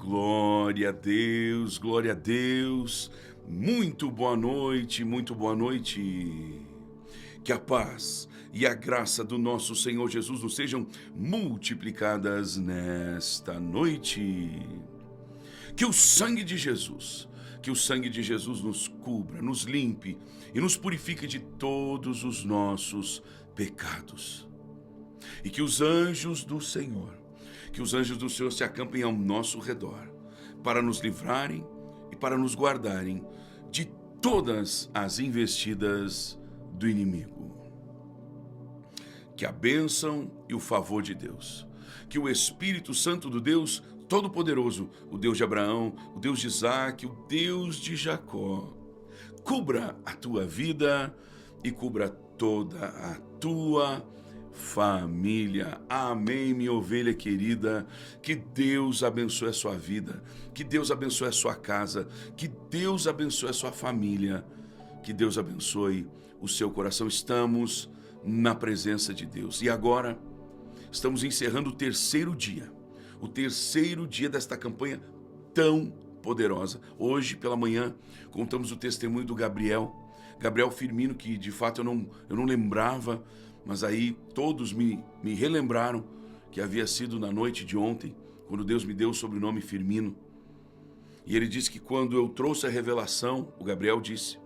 Glória a Deus, glória a Deus. Muito boa noite, muito boa noite. Que a paz e a graça do nosso Senhor Jesus nos sejam multiplicadas nesta noite. Que o sangue de Jesus, nos cubra, nos limpe e nos purifique de todos os nossos pecados. E que os anjos do Senhor se acampem ao nosso redor, para nos livrarem e para nos guardarem de todas as investidas do inimigo. Que a bênção e o favor de Deus, que o Espírito Santo do Deus Todo-Poderoso, o Deus de Abraão, o Deus de Isaac, o Deus de Jacó, cubra a tua vida e cubra toda a tua família. Amém, minha ovelha querida. Que Deus abençoe a sua vida, que Deus abençoe a sua casa, que Deus abençoe a sua família, que Deus abençoe o seu coração. Estamos na presença de Deus e agora estamos encerrando o terceiro dia desta campanha tão poderosa. Hoje pela manhã contamos o testemunho do Gabriel Firmino, que de fato eu não lembrava, mas aí todos me relembraram que havia sido na noite de ontem, quando Deus me deu o sobrenome Firmino. E ele disse que quando eu trouxe a revelação, o Gabriel disse,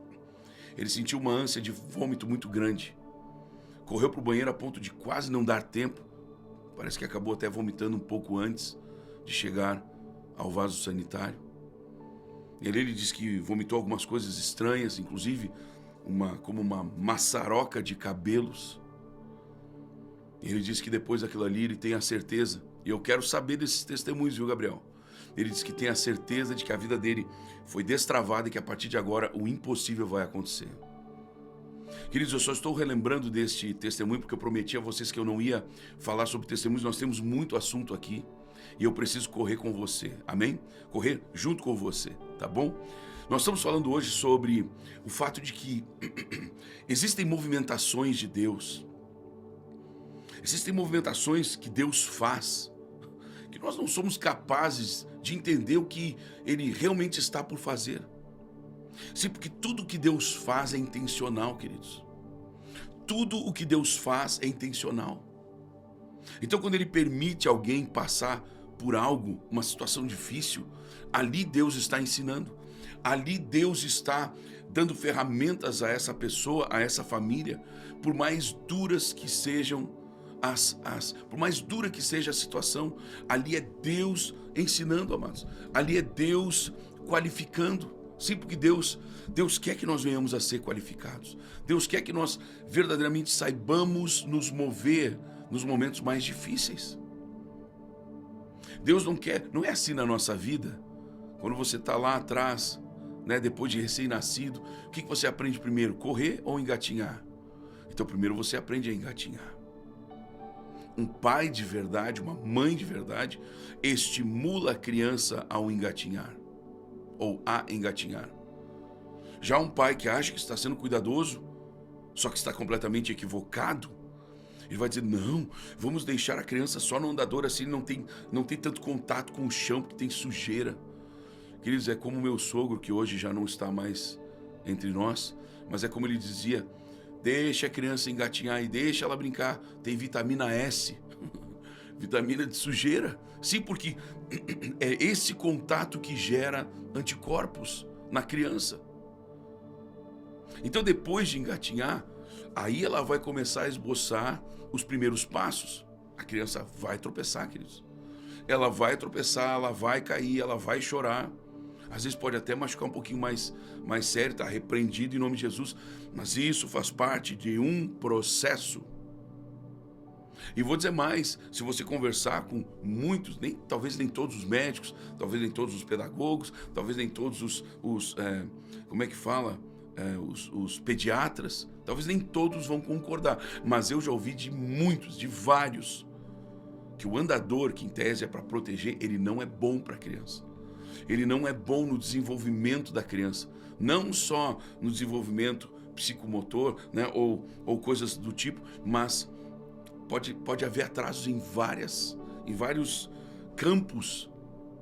ele sentiu uma ânsia de vômito muito grande. Correu para o banheiro a ponto de quase não dar tempo. Parece que acabou até vomitando um pouco antes de chegar ao vaso sanitário. Ele disse que vomitou algumas coisas estranhas, inclusive como uma maçaroca de cabelos. Ele disse que depois daquilo ali ele tem a certeza, e eu quero saber desses testemunhos, viu, Gabriel? Ele disse que tem a certeza de que a vida dele foi destravada e que a partir de agora o impossível vai acontecer. Queridos, eu só estou relembrando deste testemunho porque eu prometi a vocês que eu não ia falar sobre testemunhos. Nós temos muito assunto aqui e eu preciso correr com você, amém? Correr junto com você, tá bom? Nós estamos falando hoje sobre o fato de que existem movimentações de Deus. Existem movimentações que Deus faz, que nós não somos capazes de entender o que Ele realmente está por fazer. Sim, porque tudo que Deus faz é intencional, queridos. Tudo o que Deus faz é intencional. Então, quando Ele permite alguém passar por algo, uma situação difícil, ali Deus está ensinando. Ali Deus está dando ferramentas a essa pessoa, a essa família, por mais duras que sejam por mais dura que seja a situação, ali é Deus ensinando, amados. Ali é Deus qualificando. Sim, porque Deus quer que nós venhamos a ser qualificados. Deus quer que nós verdadeiramente saibamos nos mover nos momentos mais difíceis. Deus não é assim na nossa vida. Quando você está lá atrás, né, depois de recém-nascido, o que você aprende primeiro? Correr ou engatinhar? Então primeiro você aprende a engatinhar. Um pai de verdade, uma mãe de verdade, estimula a criança ao engatinhar, ou a engatinhar. Já um pai que acha que está sendo cuidadoso, só que está completamente equivocado, ele vai dizer, não, vamos deixar a criança só no andador, assim ele não tem tanto contato com o chão, porque tem sujeira. Queridos, é como o meu sogro, que hoje já não está mais entre nós, mas é como ele dizia, deixa a criança engatinhar e deixa ela brincar, tem vitamina S, vitamina de sujeira. Sim, porque é esse contato que gera anticorpos na criança. Então depois de engatinhar, aí ela vai começar a esboçar os primeiros passos. A criança vai tropeçar, queridos. Ela vai tropeçar, ela vai cair, ela vai chorar. Às vezes pode até machucar um pouquinho mais sério, tá repreendido em nome de Jesus, mas isso faz parte de um processo. E vou dizer mais, se você conversar com muitos, talvez nem todos os médicos, talvez nem todos os pedagogos, talvez nem todos os pediatras, talvez nem todos vão concordar, mas eu já ouvi de muitos, de vários, que o andador, que em tese é para proteger, ele não é bom para a criança. Ele não é bom no desenvolvimento da criança, não só no desenvolvimento psicomotor, né, ou coisas do tipo, mas pode haver atrasos em vários campos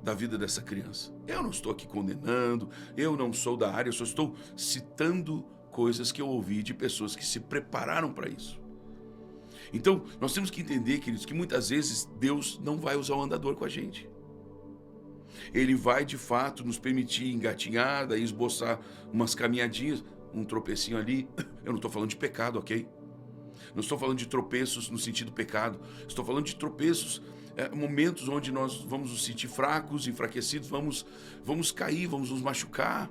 da vida dessa criança. Eu não estou aqui condenando, eu não sou da área, eu só estou citando coisas que eu ouvi de pessoas que se prepararam para isso. Então, nós temos que entender, queridos, que muitas vezes Deus não vai usar o andador com a gente. Ele vai, de fato, nos permitir engatinhar, daí esboçar umas caminhadinhas, um tropecinho ali. Eu não estou falando de pecado, ok? Não estou falando de tropeços no sentido pecado. Estou falando de tropeços, momentos onde nós vamos nos sentir fracos, enfraquecidos, vamos cair, vamos nos machucar.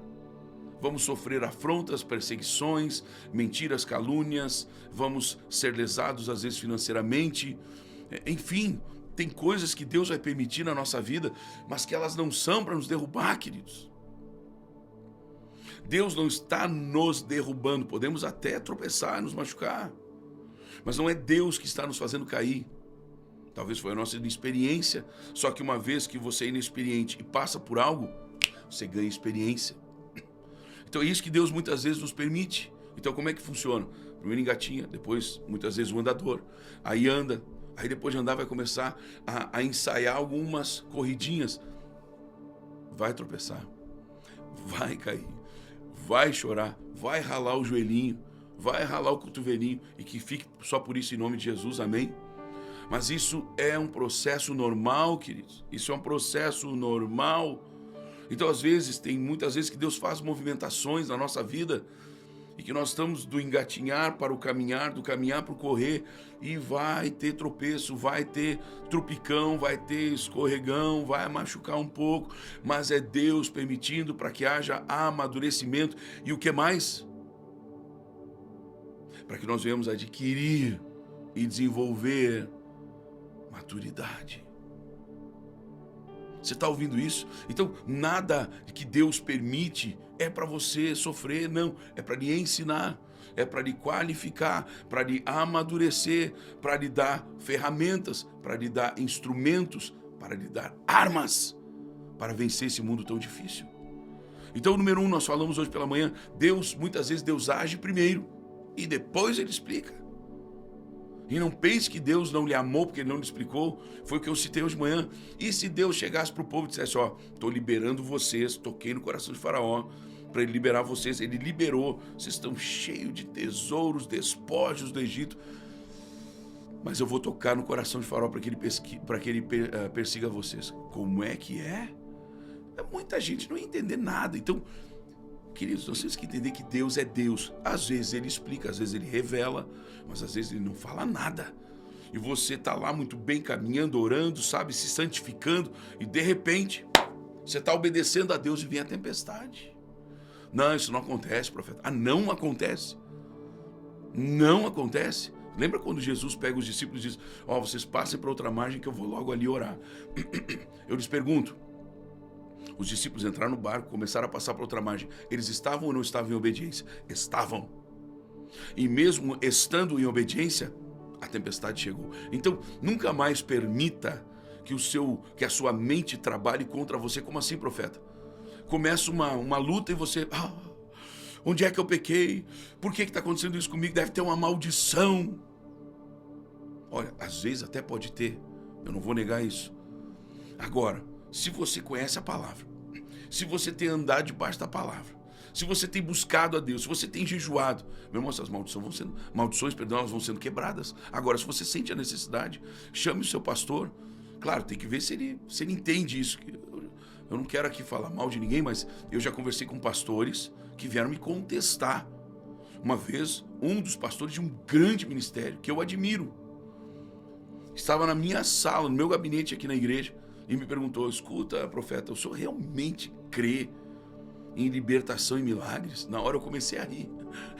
Vamos sofrer afrontas, perseguições, mentiras, calúnias, vamos ser lesados às vezes financeiramente. Enfim, tem coisas que Deus vai permitir na nossa vida, mas que elas não são para nos derrubar, queridos. Deus não está nos derrubando, podemos até tropeçar, nos machucar, mas não é Deus que está nos fazendo cair. Talvez foi a nossa inexperiência, só que uma vez que você é inexperiente e passa por algo, você ganha experiência. Então é isso que Deus muitas vezes nos permite. Então como é que funciona? Primeiro engatinha, depois muitas vezes o andador, aí anda, aí depois de andar vai começar a ensaiar algumas corridinhas. Vai tropeçar, vai cair, vai chorar, vai ralar o joelhinho, vai ralar o cotovelinho, e que fique só por isso em nome de Jesus, amém? Mas isso é um processo normal, queridos, isso é um processo normal. Então, às vezes, tem muitas vezes que Deus faz movimentações na nossa vida e que nós estamos do engatinhar para o caminhar, do caminhar para o correr, e vai ter tropeço, vai ter trupicão, vai ter escorregão, vai machucar um pouco, mas é Deus permitindo para que haja amadurecimento. E o que mais? Para que nós venhamos adquirir e desenvolver maturidade. Você está ouvindo isso? Então, nada que Deus permite é para você sofrer, não. É para lhe ensinar, é para lhe qualificar, para lhe amadurecer, para lhe dar ferramentas, para lhe dar instrumentos, para lhe dar armas para vencer esse mundo tão difícil. Então, número 1, nós falamos hoje pela manhã, muitas vezes Deus age primeiro e depois Ele explica. E não pense que Deus não lhe amou porque Ele não lhe explicou. Foi o que eu citei hoje de manhã. E se Deus chegasse para o povo e dissesse, estou liberando vocês, toquei no coração de Faraó para ele liberar vocês. Ele liberou, vocês estão cheios de tesouros, despojos do Egito, mas eu vou tocar no coração de Faraó para que ele persiga vocês. Como é que é? Muita gente não ia entender nada. Então, queridos, nós temos que entender que Deus é Deus. Às vezes Ele explica, às vezes Ele revela, mas às vezes Ele não fala nada. E você está lá muito bem caminhando, orando, sabe, se santificando, e de repente, você está obedecendo a Deus e vem a tempestade. Não, isso não acontece, profeta. Não acontece. Não acontece. Lembra quando Jesus pega os discípulos e diz, vocês passem para outra margem que eu vou logo ali orar. Eu lhes pergunto, os discípulos entraram no barco, começaram a passar para outra margem. Eles estavam ou não estavam em obediência? Estavam. E mesmo estando em obediência, a tempestade chegou. Então, nunca mais permita que a sua mente trabalhe contra você. Como assim, profeta? Começa uma luta e você... onde é que eu pequei? Por que está acontecendo isso comigo? Deve ter uma maldição. Olha, às vezes até pode ter. Eu não vou negar isso. Agora, se você conhece a palavra, se você tem andado debaixo da palavra, se você tem buscado a Deus, se você tem jejuado, meu irmão, essas maldições, elas vão sendo quebradas. Agora, se você sente a necessidade, chame o seu pastor. Claro, tem que ver se ele entende isso. Eu não quero aqui falar mal de ninguém, mas eu já conversei com pastores que vieram me contestar. Uma vez, um dos pastores de um grande ministério, que eu admiro, estava na minha sala, no meu gabinete aqui na igreja, e me perguntou, escuta, profeta, o senhor realmente crê em libertação e milagres? Na hora eu comecei a rir.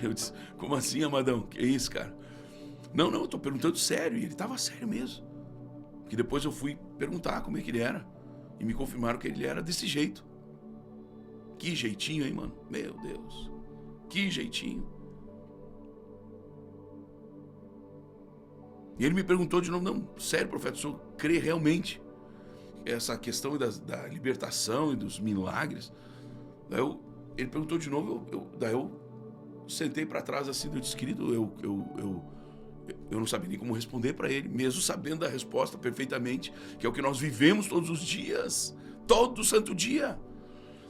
Eu disse, como assim, amadão? Que é isso, cara? Não, eu tô perguntando sério. E ele estava sério mesmo. Que depois eu fui perguntar como é que ele era. E me confirmaram que ele era desse jeito. Que jeitinho, hein, mano? Meu Deus. Que jeitinho. E ele me perguntou de novo, não, sério, profeta, o senhor crê realmente essa questão da libertação e dos milagres? Daí ele perguntou de novo, daí eu sentei para trás assim, eu disse, querido, eu não sabia nem como responder para ele, mesmo sabendo a resposta perfeitamente, que é o que nós vivemos todos os dias. Todo santo dia.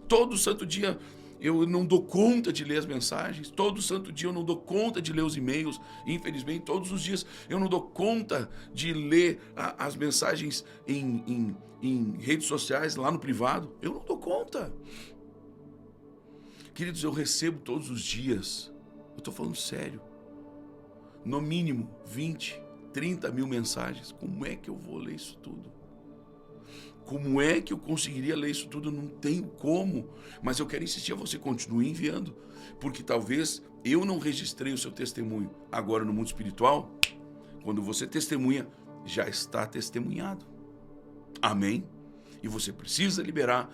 Todo santo dia eu não dou conta de ler as mensagens. Todo santo dia eu não dou conta de ler os e-mails. Infelizmente, todos os dias eu não dou conta de ler as mensagens em redes sociais, lá no privado. Eu não dou conta. Queridos, eu recebo todos os dias, eu estou falando sério, no mínimo 20, 30 mil mensagens. Como é que eu vou ler isso tudo? Como é que eu conseguiria ler isso tudo? Eu não tenho como. Mas eu quero insistir a você, continue enviando. Porque talvez eu não registrei o seu testemunho. Agora no mundo espiritual, quando você testemunha, já está testemunhado. Amém? E você precisa liberar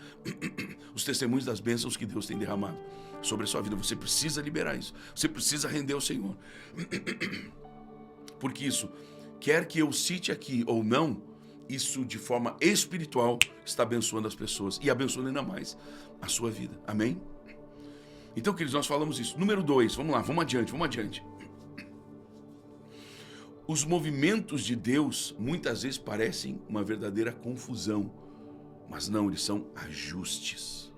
os testemunhos das bênçãos que Deus tem derramado sobre a sua vida. Você precisa liberar isso. Você precisa render ao Senhor. Porque isso, quer que eu cite aqui ou não, isso de forma espiritual está abençoando as pessoas e abençoando ainda mais a sua vida. Amém? Então, queridos, nós falamos isso. Número 2, vamos lá, vamos adiante. Os movimentos de Deus muitas vezes parecem uma verdadeira confusão, mas não, eles são ajustes.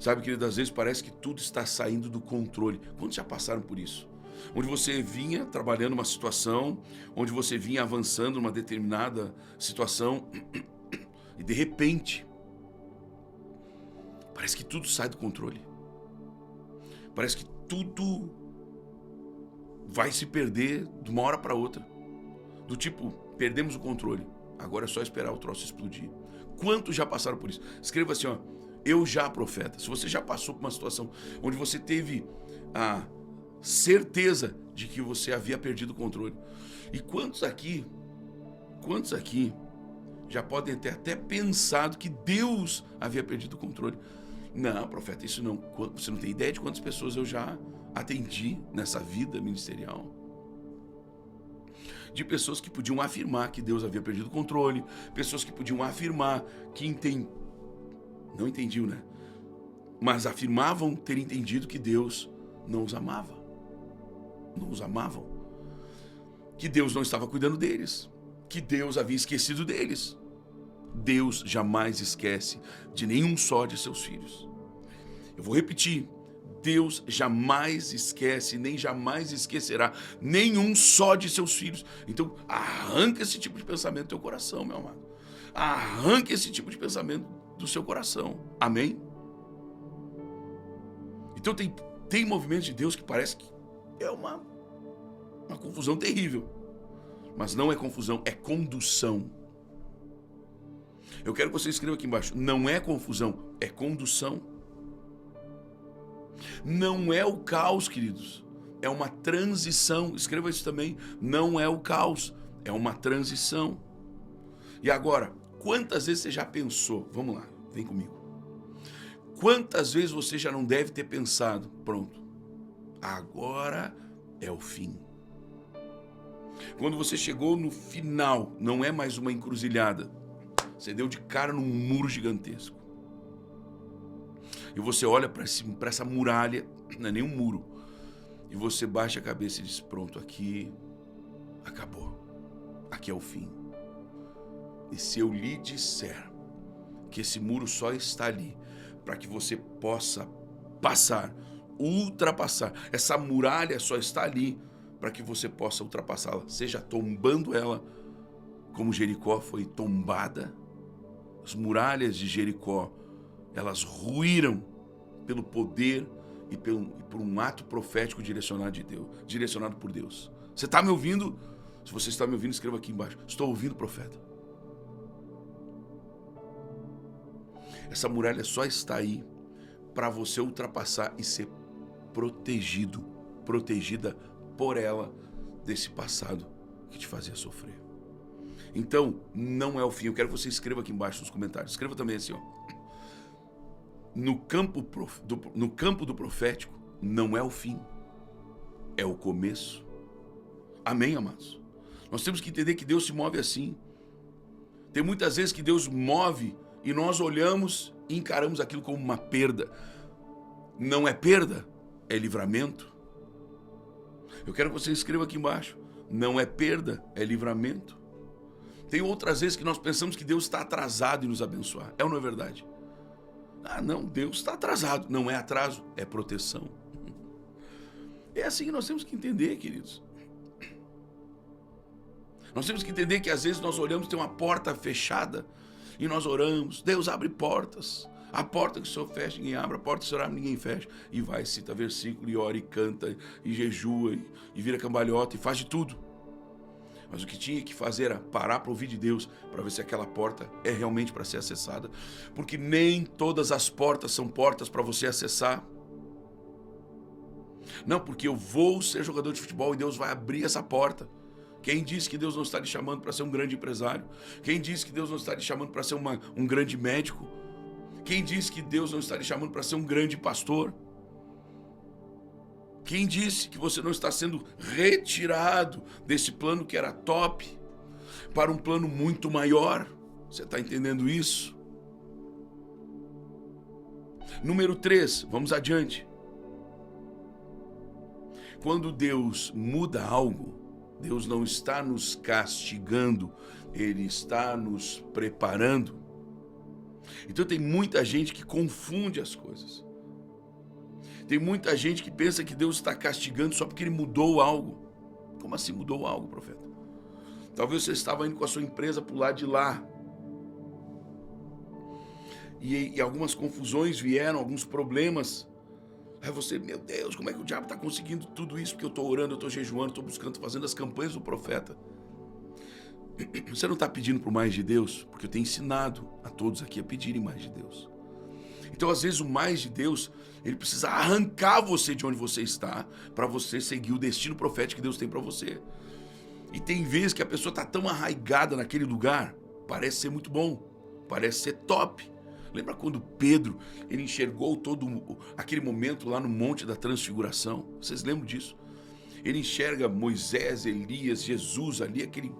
Sabe, querido, às vezes parece que tudo está saindo do controle. Quantos já passaram por isso? Onde você vinha trabalhando uma situação, onde você vinha avançando numa determinada situação e de repente parece que tudo sai do controle. Parece que tudo vai se perder de uma hora para outra. Do tipo, perdemos o controle, agora é só esperar o troço explodir. Quantos já passaram por isso? Escreva assim, ó, eu já, profeta. Se você já passou por uma situação onde você teve a certeza de que você havia perdido o controle. E quantos aqui já podem ter até pensado que Deus havia perdido o controle? Não, profeta, isso não. Você não tem ideia de quantas pessoas eu já atendi nessa vida ministerial. De pessoas que podiam afirmar que Deus havia perdido o controle, pessoas que podiam afirmar que não entendiam, né? Mas afirmavam ter entendido que Deus não os amava. Não os amavam. Que Deus não estava cuidando deles. Que Deus havia esquecido deles. Deus jamais esquece de nenhum só de seus filhos. Eu vou repetir. Deus jamais esquece, nem jamais esquecerá nenhum só de seus filhos. Então, arranca esse tipo de pensamento do teu coração, meu amado. Arranca esse tipo de pensamento do seu coração. Amém? Então, tem movimentos de Deus que parece que é uma confusão terrível. Mas não é confusão, é condução. Eu quero que você escreva aqui embaixo. Não é confusão, é condução. Não é o caos, queridos. É uma transição. Escreva isso também. Não é o caos, é uma transição. E agora, quantas vezes você já pensou? Vamos lá, vem comigo. Quantas vezes você já não deve ter pensado? Pronto, agora é o fim. Quando você chegou no final, não é mais uma encruzilhada. Você deu de cara num muro gigantesco. E você olha para essa muralha, não é nem um muro, e você baixa a cabeça e diz, pronto, aqui acabou. Aqui é o fim. E se eu lhe disser que esse muro só está ali para que você possa passar, ultrapassar, essa muralha só está ali para que você possa ultrapassá-la, seja tombando ela, como Jericó foi tombada. As muralhas de Jericó, elas ruíram pelo poder e por um ato profético direcionado por Deus. Você está me ouvindo? Se você está me ouvindo, escreva aqui embaixo. Estou ouvindo, profeta. Essa muralha só está aí para você ultrapassar e ser protegida por ela desse passado que te fazia sofrer. Então, não é o fim. Eu quero que você escreva aqui embaixo nos comentários. Escreva também assim, ó. No campo do profético, não é o fim, é o começo. Amém, amados? Nós temos que entender que Deus se move assim. Tem muitas vezes que Deus move e nós olhamos e encaramos aquilo como uma perda. Não é perda, é livramento. Eu quero que você escreva aqui embaixo. Não é perda, é livramento. Tem outras vezes que nós pensamos que Deus está atrasado em nos abençoar. É ou não é verdade? Ah, não, Deus está atrasado. Não é atraso, é proteção. É assim que nós temos que entender, queridos. Nós temos que entender que às vezes nós olhamos, tem uma porta fechada e nós oramos. Deus abre portas. A porta que o Senhor fecha, ninguém abre. A porta que o Senhor abre, ninguém fecha. E vai, cita versículo, e ora, e canta, e jejua, e vira cambalhota, e faz de tudo. Mas o que tinha que fazer era parar para ouvir de Deus, para ver se aquela porta é realmente para ser acessada. Porque nem todas as portas são portas para você acessar. Não, porque eu vou ser jogador de futebol e Deus vai abrir essa porta. Quem disse que Deus não está lhe chamando para ser um grande empresário? Quem disse que Deus não está lhe chamando para ser um grande médico? Quem disse que Deus não está lhe chamando para ser um grande pastor? Quem disse que você não está sendo retirado desse plano que era top para um plano muito maior? Você está entendendo isso? Número 3, vamos adiante. Quando Deus muda algo, Deus não está nos castigando, Ele está nos preparando. Então tem muita gente que confunde as coisas. Tem muita gente que pensa que Deus está castigando só porque Ele mudou algo. Como assim mudou algo, profeta? Talvez você estava indo com a sua empresa para o lado de lá. E algumas confusões vieram, alguns problemas. Aí você, meu Deus, como é que o diabo está conseguindo tudo isso? Porque eu estou orando, eu estou jejuando, estou buscando, fazendo as campanhas do profeta. Você não está pedindo por mais de Deus? Porque eu tenho ensinado a todos aqui a pedirem mais de Deus. Então, às vezes, o mais de Deus, ele precisa arrancar você de onde você está para você seguir o destino profético que Deus tem para você. E tem vezes que a pessoa está tão arraigada naquele lugar, parece ser muito bom, parece ser top. Lembra quando Pedro, ele enxergou todo aquele momento lá no Monte da Transfiguração? Vocês lembram disso? Ele enxerga Moisés, Elias, Jesus ali, aquele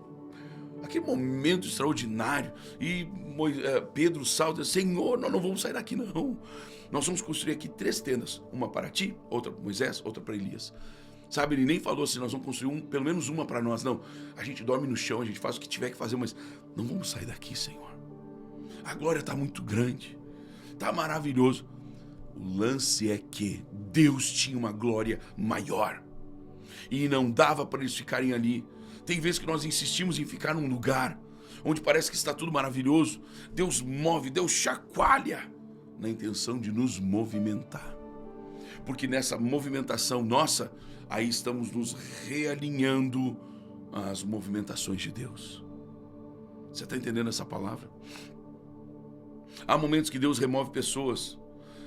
momento extraordinário. E Pedro salta e diz, Senhor, nós não vamos sair daqui não. Nós vamos construir aqui 3 tendas. Uma para ti, outra para Moisés, outra para Elias. Sabe, ele nem falou assim, nós vamos construir pelo menos uma para nós. Não, a gente dorme no chão, a gente faz o que tiver que fazer, mas não vamos sair daqui, Senhor. A glória está muito grande, está maravilhoso. O lance é que Deus tinha uma glória maior. E não dava para eles ficarem ali. Tem vezes que nós insistimos em ficar num lugar onde parece que está tudo maravilhoso. Deus move, Deus chacoalha na intenção de nos movimentar. Porque nessa movimentação nossa, aí estamos nos realinhando às movimentações de Deus. Você está entendendo essa palavra? Há momentos que Deus remove pessoas.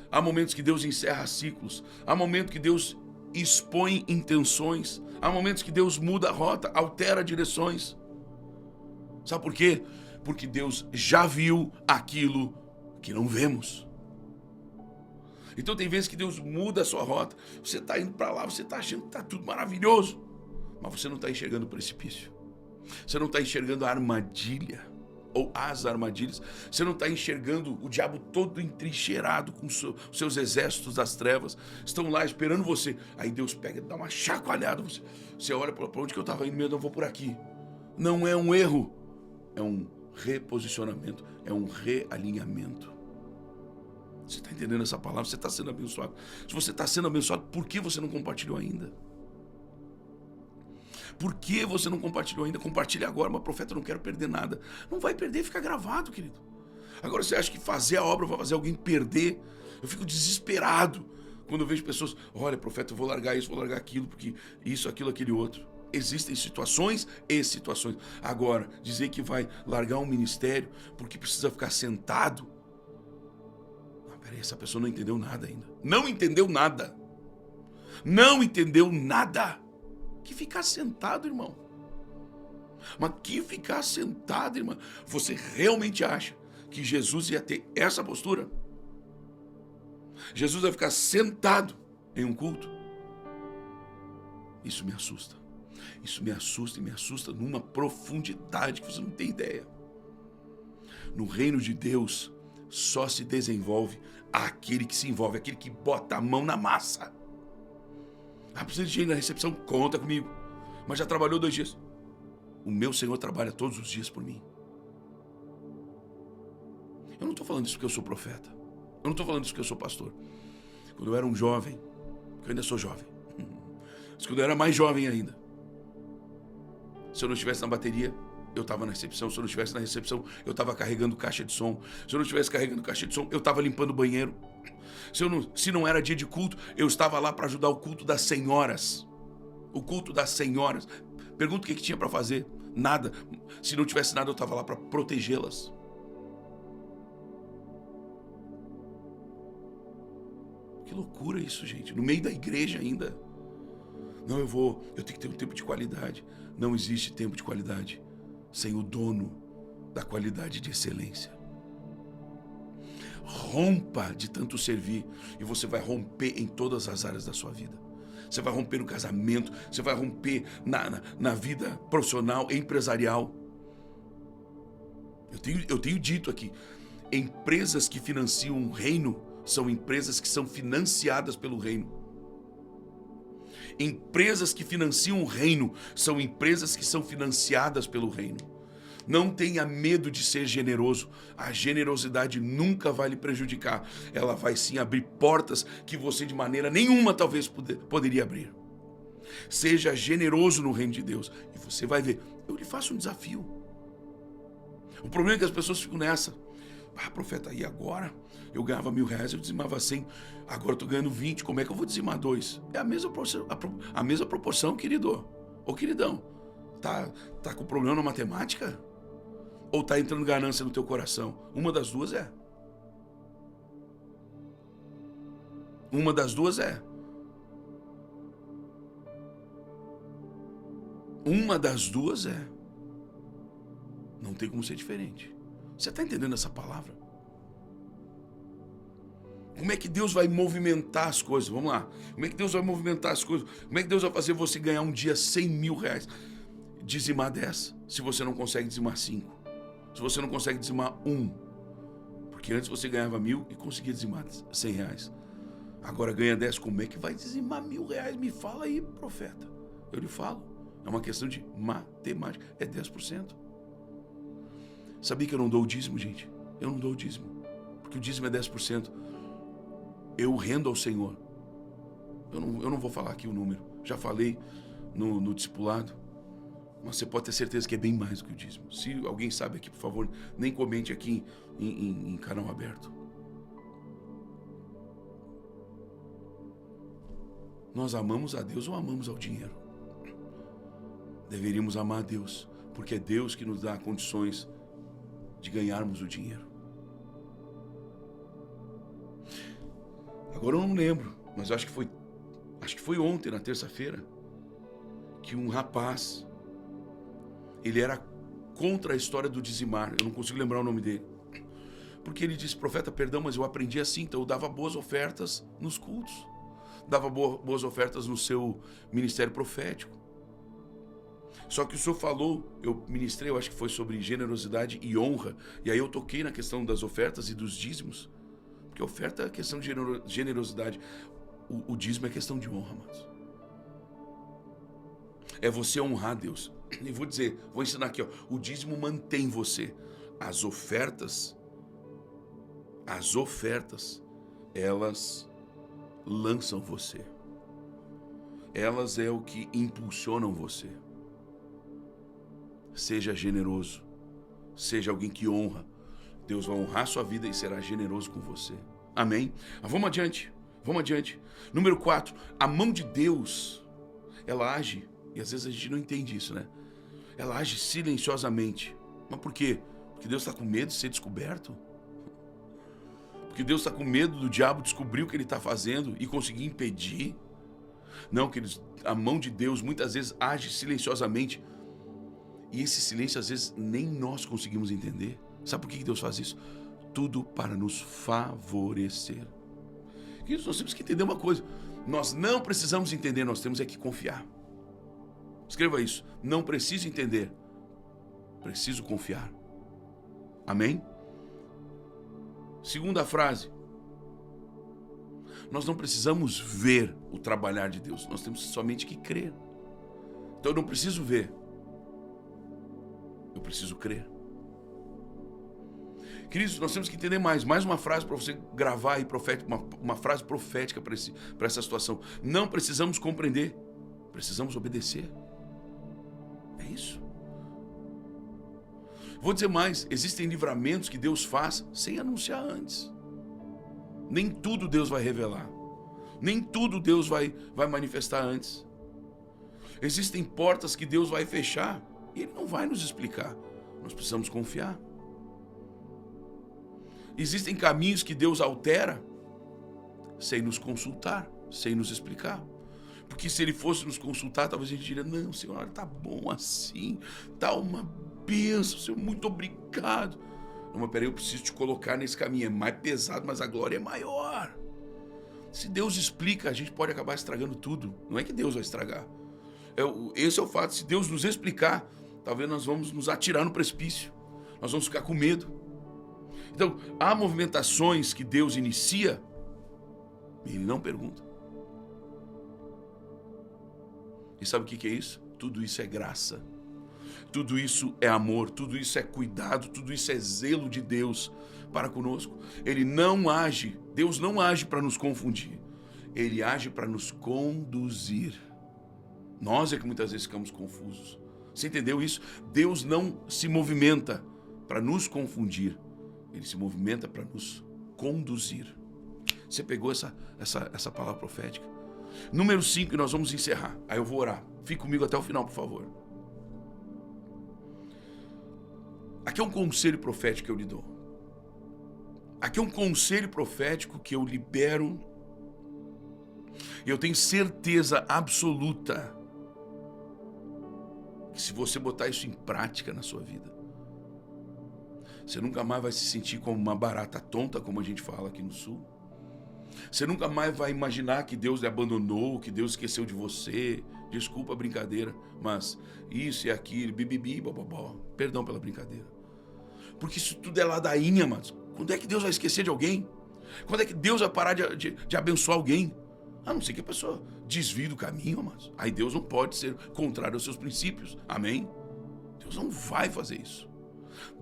Há momentos que Deus encerra ciclos. Há momentos que Deus expõe intenções. Há momentos que Deus muda a rota, altera direções. Sabe por quê? Porque Deus já viu aquilo que não vemos. Então tem vezes que Deus muda a sua rota. Você está indo para lá, você está achando que está tudo maravilhoso. Mas você não está enxergando o precipício. Você não está enxergando a armadilha. Ou as armadilhas. Você não está enxergando o diabo todo entrincheirado com os seus exércitos das trevas. Estão lá esperando você. Aí Deus pega e dá uma chacoalhada. Você olha para onde que eu estava indo mesmo, eu vou por aqui. Não é um erro. É um reposicionamento. É um realinhamento. Você está entendendo essa palavra? Você está sendo abençoado. Se você está sendo abençoado, por que você não compartilhou ainda? Por que você não compartilhou ainda? Compartilhe agora, mas profeta, eu não quero perder nada. Não vai perder, fica gravado, querido. Agora você acha que fazer a obra vai fazer alguém perder? Eu fico desesperado quando eu vejo pessoas, olha, profeta, eu vou largar isso, vou largar aquilo, porque isso, aquilo, aquele outro. Existem situações e situações. Agora, dizer que vai largar um ministério porque precisa ficar sentado. Não, peraí, essa pessoa não entendeu nada ainda. Não entendeu nada. Não entendeu nada. Que ficar sentado, irmão. Mas que ficar sentado, irmão. Você realmente acha que Jesus ia ter essa postura? Jesus vai ficar sentado em um culto? Isso me assusta. Isso me assusta e me assusta numa profundidade que você não tem ideia. No reino de Deus, só se desenvolve aquele que se envolve, aquele que bota a mão na massa. Ah, precisa de gente na recepção? Conta comigo. Mas já trabalhou 2 dias. O meu Senhor trabalha todos os dias por mim. Eu não estou falando isso porque eu sou profeta. Eu não estou falando isso porque eu sou pastor. Quando eu era um jovem, eu ainda sou jovem, mas quando eu era mais jovem ainda, se eu não estivesse na bateria, eu estava na recepção. Se eu não estivesse na recepção, eu estava carregando caixa de som. Se eu não estivesse carregando caixa de som, eu estava limpando o banheiro. Se não era dia de culto, eu estava lá para ajudar o culto das senhoras. O culto das senhoras. Pergunta o que tinha para fazer. Nada. Se não tivesse nada, eu estava lá para protegê-las. Que loucura isso, gente. No meio da igreja ainda. Não, eu tenho que ter um tempo de qualidade. Não existe tempo de qualidade sem o dono da qualidade de excelência. Rompa de tanto servir e você vai romper em todas as áreas da sua vida. Você vai romper no casamento, você vai romper na vida profissional, empresarial. Eu tenho dito aqui, empresas que financiam o reino são empresas que são financiadas pelo reino. Empresas que financiam o reino são empresas que são financiadas pelo reino. Não tenha medo de ser generoso. A generosidade nunca vai lhe prejudicar. Ela vai sim abrir portas que você de maneira nenhuma talvez poderia abrir. Seja generoso no reino de Deus e você vai ver. Eu lhe faço um desafio. O problema é que as pessoas ficam nessa. Profeta, e agora? Eu ganhava R$1.000, eu dizimava 100. Agora eu estou ganhando 20, como é que eu vou dizimar 2? É a mesma proporção, querido. Ô queridão, tá com problema na matemática? Ou tá entrando ganância no teu coração? Uma das duas é. Uma das duas é. Uma das duas é. Não tem como ser diferente. Você está entendendo essa palavra? Como é que Deus vai movimentar as coisas? Vamos lá. Como é que Deus vai movimentar as coisas? Como é que Deus vai fazer você ganhar um dia R$100.000? Dizimar 10, se você não consegue dizimar 5. Se você não consegue dizimar 1. Porque antes você ganhava 1.000 e conseguia dizimar R$100. Agora ganha 10, como é que vai dizimar R$1.000? Me fala aí, profeta. Eu lhe falo. É uma questão de matemática. É 10%. Sabia que eu não dou o dízimo, gente? Eu não dou o dízimo. Porque o dízimo é 10%. Eu rendo ao Senhor. Eu não vou falar aqui o número. Já falei no discipulado. Mas você pode ter certeza que é bem mais do que o dízimo. Se alguém sabe aqui, por favor, nem comente aqui em canal aberto. Nós amamos a Deus ou amamos ao dinheiro? Deveríamos amar a Deus, porque é Deus que nos dá condições de ganharmos o dinheiro. Agora eu não lembro, mas acho que foi ontem, na terça-feira, que um rapaz, ele era contra a história do dizimar. Eu não consigo lembrar o nome dele. Porque ele disse, profeta, perdão, mas eu aprendi assim, então eu dava boas ofertas nos cultos. Dava boas ofertas no seu ministério profético. Só que o senhor falou, eu ministrei, eu acho que foi sobre generosidade e honra. E aí eu toquei na questão das ofertas e dos dízimos. Porque oferta é questão de generosidade. O dízimo é questão de honra, amados. É você honrar Deus. E vou ensinar aqui, ó. O dízimo mantém você. As ofertas, elas lançam você. Elas é o que impulsionam você. Seja generoso. Seja alguém que honra. Deus vai honrar sua vida e será generoso com você. Amém? Vamos adiante. Número 4. A mão de Deus, ela age, e às vezes a gente não entende isso, né? Ela age silenciosamente. Mas por quê? Porque Deus está com medo de ser descoberto? Porque Deus está com medo do diabo descobrir o que ele está fazendo e conseguir impedir? Não, queridos, a mão de Deus muitas vezes age silenciosamente. E esse silêncio, às vezes, nem nós conseguimos entender. Sabe por que Deus faz isso? Tudo para nos favorecer. Queridos, nós temos que entender uma coisa. Nós não precisamos entender, nós temos é que confiar. Escreva isso. Não preciso entender. Preciso confiar. Amém? Segunda frase. Nós não precisamos ver o trabalhar de Deus. Nós temos somente que crer. Então eu não preciso ver. Eu preciso crer. Queridos, nós temos que entender mais uma frase para você gravar aí, uma frase profética para essa situação. Não precisamos compreender, precisamos obedecer. É isso. Vou dizer mais, existem livramentos que Deus faz sem anunciar antes. Nem tudo Deus vai revelar. Nem tudo Deus vai manifestar antes. Existem portas que Deus vai fechar e Ele não vai nos explicar. Nós precisamos confiar. Existem caminhos que Deus altera sem nos consultar, sem nos explicar. Porque se Ele fosse nos consultar, talvez a gente diria, não, Senhor, tá bom assim, tá uma bênção, Senhor, muito obrigado. Não, mas peraí, eu preciso te colocar nesse caminho, é mais pesado, mas a glória é maior. Se Deus explica, a gente pode acabar estragando tudo. Não é que Deus vai estragar. Esse é o fato, se Deus nos explicar, talvez nós vamos nos atirar no precipício, nós vamos ficar com medo. Então, há movimentações que Deus inicia e Ele não pergunta. E sabe o que é isso? Tudo isso é graça. Tudo isso é amor, tudo isso é cuidado, tudo isso é zelo de Deus para conosco. Ele não age, Deus não age para nos confundir. Ele age para nos conduzir. Nós é que muitas vezes ficamos confusos. Você entendeu isso? Deus não se movimenta para nos confundir. Ele se movimenta para nos conduzir. Você pegou essa palavra profética? Número 5, e nós vamos encerrar. Aí eu vou orar. Fique comigo até o final, por favor. Aqui é um conselho profético que eu lhe dou. Aqui é um conselho profético que eu libero. E eu tenho certeza absoluta que se você botar isso em prática na sua vida, você nunca mais vai se sentir como uma barata tonta, como a gente fala aqui no Sul. Você nunca mais vai imaginar que Deus lhe abandonou, que Deus esqueceu de você. Desculpa a brincadeira, mas isso e aquilo, bibibi, bobobó. Perdão pela brincadeira. Porque isso tudo é ladainha, mas quando é que Deus vai esquecer de alguém? Quando é que Deus vai parar de abençoar alguém? A não ser que a pessoa desvie do caminho, mas aí Deus não pode ser contrário aos seus princípios. Amém? Deus não vai fazer isso.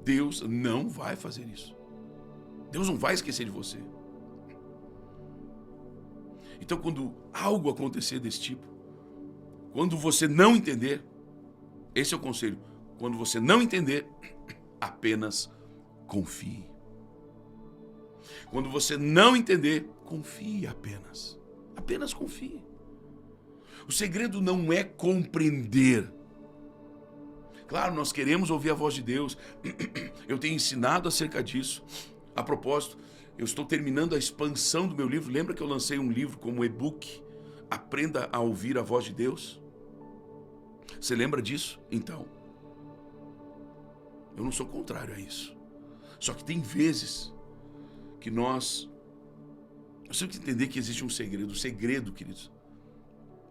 Deus não vai fazer isso. Deus não vai esquecer de você. Então, quando algo acontecer desse tipo, quando você não entender, esse é o conselho. Quando você não entender, apenas confie. Quando você não entender, confie apenas. Apenas confie. O segredo não é compreender. Claro, nós queremos ouvir a voz de Deus. Eu tenho ensinado acerca disso. A propósito, eu estou terminando a expansão do meu livro. Lembra que eu lancei um livro como e-book? Aprenda a ouvir a voz de Deus. Você lembra disso? Então, eu não sou contrário a isso. Só que tem vezes que nós temos que entender que existe um segredo. O segredo, queridos,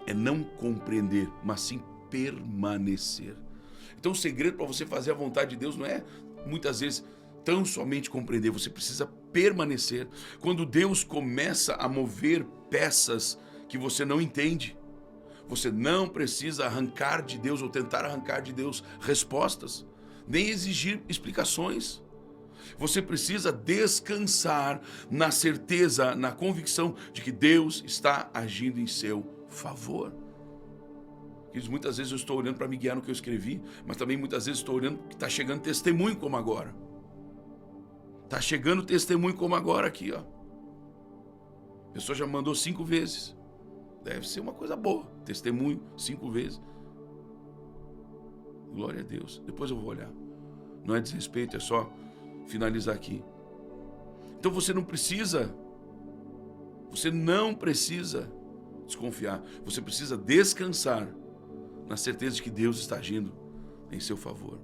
é não compreender, mas sim permanecer. Então o segredo para você fazer a vontade de Deus não é, muitas vezes, tão somente compreender. Você precisa permanecer. Quando Deus começa a mover peças que você não entende, você não precisa arrancar de Deus ou tentar arrancar de Deus respostas, nem exigir explicações. Você precisa descansar na certeza, na convicção de que Deus está agindo em seu favor. Muitas vezes eu estou olhando para me guiar no que eu escrevi, mas também muitas vezes estou olhando que está chegando testemunho como agora. Está chegando testemunho como agora aqui, ó. A pessoa já mandou 5 vezes. Deve ser uma coisa boa. Testemunho 5 vezes. Glória a Deus. Depois eu vou olhar. Não é desrespeito, é só finalizar aqui. Então você não precisa desconfiar. Você precisa descansar na certeza de que Deus está agindo em seu favor.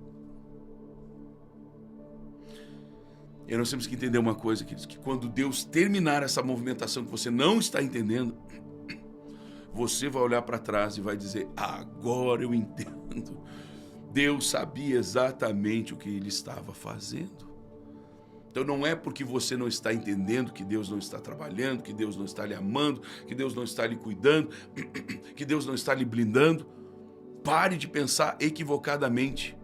E nós temos que entender uma coisa, queridos, que quando Deus terminar essa movimentação que você não está entendendo, você vai olhar para trás e vai dizer, agora eu entendo. Deus sabia exatamente o que Ele estava fazendo. Então não é porque você não está entendendo que Deus não está trabalhando, que Deus não está lhe amando, que Deus não está lhe cuidando, que Deus não está lhe blindando. Pare de pensar equivocadamente.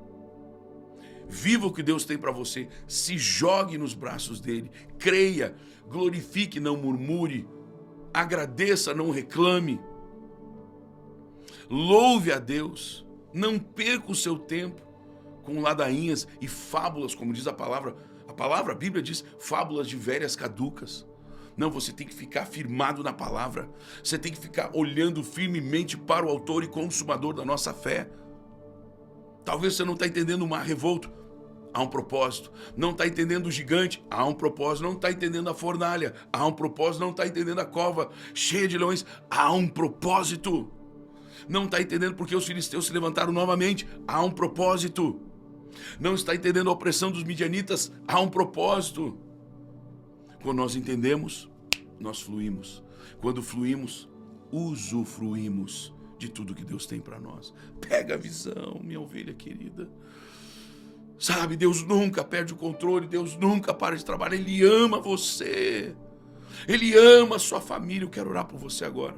Viva o que Deus tem para você. Se jogue nos braços dele. Creia, glorifique, não murmure. Agradeça, não reclame. Louve a Deus. Não perca o seu tempo com ladainhas e fábulas, como diz a palavra. A Bíblia diz, fábulas de velhas caducas. Não, você tem que ficar firmado na palavra. Você tem que ficar olhando firmemente para o autor e consumador da nossa fé. Talvez você não está entendendo o mar revolto. Há um propósito. Não está entendendo o gigante. Há um propósito. Não está entendendo a fornalha. Há um propósito. Não está entendendo a cova cheia de leões. Há um propósito. Não está entendendo porque os filisteus se levantaram novamente. Há um propósito. Não está entendendo a opressão dos midianitas. Há um propósito. Quando nós entendemos, nós fluímos. Quando fluímos, usufruímos de tudo que Deus tem para nós. Pega a visão, minha ovelha querida. Sabe, Deus nunca perde o controle, Deus nunca para de trabalhar. Ele ama você. Ele ama a sua família. Eu quero orar por você agora.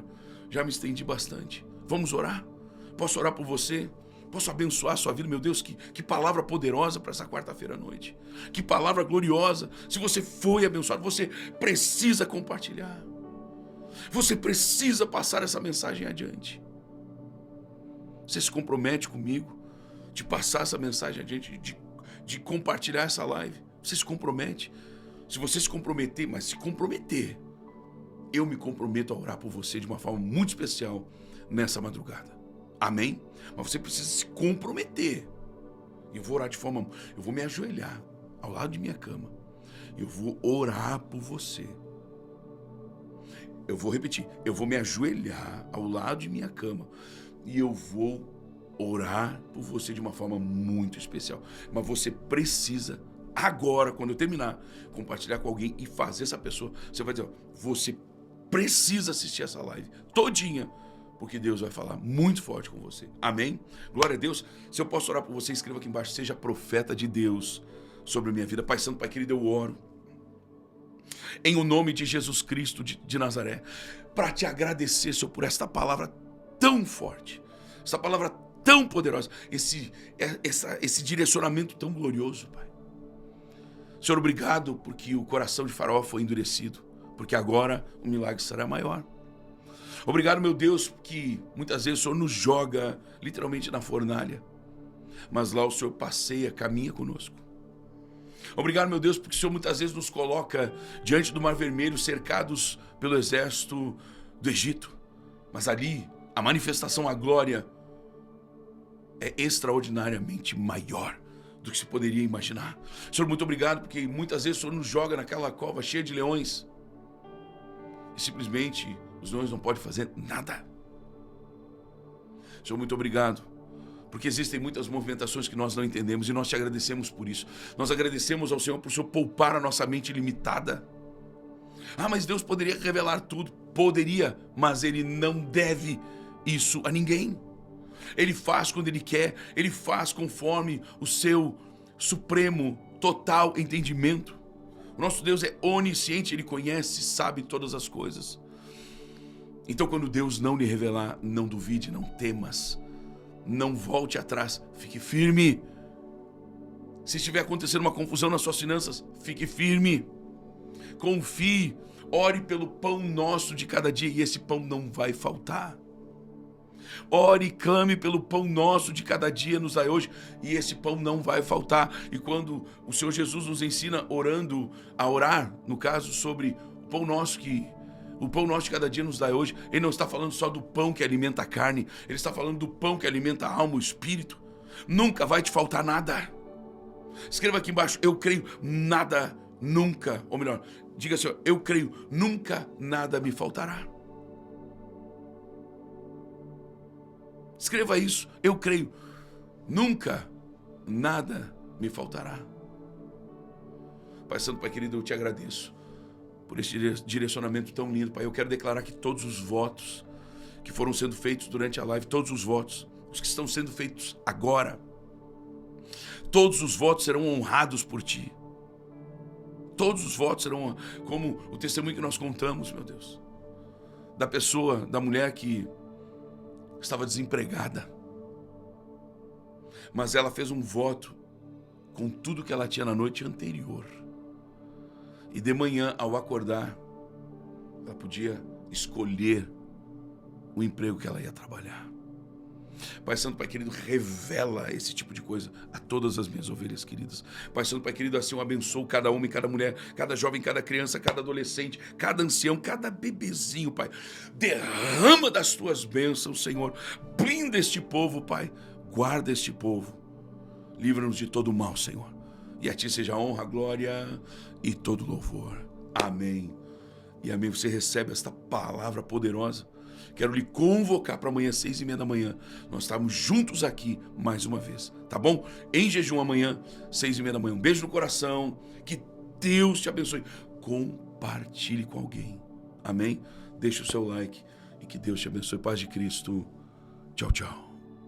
Já me estendi bastante. Vamos orar? Posso orar por você? Posso abençoar a sua vida? Meu Deus, que palavra poderosa para essa quarta-feira à noite. Que palavra gloriosa. Se você foi abençoado, você precisa compartilhar. Você precisa passar essa mensagem adiante. Você se compromete comigo de passar essa mensagem adiante, de compartilhar essa live. Você se compromete. Se você se comprometer, mas se comprometer, eu me comprometo a orar por você de uma forma muito especial nessa madrugada. Amém? Mas você precisa se comprometer. Eu vou orar eu vou me ajoelhar ao lado de minha cama. Eu vou orar por você. Eu vou repetir, eu vou me ajoelhar ao lado de minha cama e eu vou orar por você de uma forma muito especial. Mas você precisa, agora, quando eu terminar, compartilhar com alguém e fazer essa pessoa, você vai dizer, você precisa assistir essa live todinha, porque Deus vai falar muito forte com você. Amém? Glória a Deus. Se eu posso orar por você, escreva aqui embaixo, seja profeta de Deus sobre a minha vida. Pai Santo, Pai querido, eu oro em o nome de Jesus Cristo de Nazaré, para te agradecer, Senhor, por esta palavra tão forte, essa palavra tão poderosa, esse direcionamento tão glorioso, Pai. Senhor, obrigado porque o coração de Faraó foi endurecido, porque agora o milagre será maior. Obrigado, meu Deus, que muitas vezes o Senhor nos joga literalmente na fornalha, mas lá o Senhor passeia, caminha conosco. Obrigado, meu Deus, porque o Senhor muitas vezes nos coloca diante do Mar Vermelho, cercados pelo exército do Egito, mas ali a manifestação, a glória é extraordinariamente maior do que se poderia imaginar. Senhor, muito obrigado, porque muitas vezes o Senhor nos joga naquela cova cheia de leões e simplesmente os leões não podem fazer nada. Senhor, muito obrigado, porque existem muitas movimentações que nós não entendemos e nós te agradecemos por isso. Nós agradecemos ao Senhor por o Senhor poupar a nossa mente limitada. Ah, mas Deus poderia revelar tudo. Poderia, mas Ele não deve isso a ninguém. Ele faz quando Ele quer, Ele faz conforme o seu supremo, total entendimento. O nosso Deus é onisciente, Ele conhece, sabe todas as coisas. Então, quando Deus não lhe revelar, não duvide, não temas, não volte atrás, fique firme. Se estiver acontecendo uma confusão nas suas finanças, fique firme. Confie, ore pelo pão nosso de cada dia e esse pão não vai faltar. Ore e clame pelo pão nosso de cada dia, nos dai hoje, e esse pão não vai faltar. E quando o Senhor Jesus nos ensina a orar, no caso, sobre o pão nosso de cada dia nos dai hoje, Ele não está falando só do pão que alimenta a carne, Ele está falando do pão que alimenta a alma, o espírito. Nunca vai te faltar nada. Escreva aqui embaixo, eu creio, nada, nunca, ou melhor, diga assim, eu creio, nunca nada me faltará. Escreva isso, eu creio, nunca nada me faltará. Pai Santo, Pai querido, eu te agradeço por esse direcionamento tão lindo, Pai. Eu quero declarar que todos os votos que foram sendo feitos durante a live, todos os votos, os que estão sendo feitos agora, todos os votos serão honrados por Ti. Todos os votos serão como o testemunho que nós contamos, meu Deus, da pessoa, da mulher que estava desempregada, mas ela fez um voto com tudo que ela tinha na noite anterior. E de manhã, ao acordar, ela podia escolher o emprego que ela ia trabalhar. Pai Santo, Pai querido, revela esse tipo de coisa a todas as minhas ovelhas queridas. Pai Santo, Pai querido, assim eu abençoo cada homem, cada mulher, cada jovem, cada criança, cada adolescente, cada ancião, cada bebezinho, Pai. Derrama das tuas bênçãos, Senhor. Blinda este povo, Pai. Guarda este povo. Livra-nos de todo mal, Senhor. E a Ti seja a honra, a glória e todo louvor. Amém. E amém. Você recebe esta palavra poderosa. Quero lhe convocar para amanhã, 6h30 da manhã. Nós estamos juntos aqui mais uma vez, tá bom? Em jejum amanhã, 6h30 da manhã. Um beijo no coração. Que Deus te abençoe. Compartilhe com alguém. Amém? Deixe o seu like e que Deus te abençoe. Paz de Cristo. Tchau, tchau.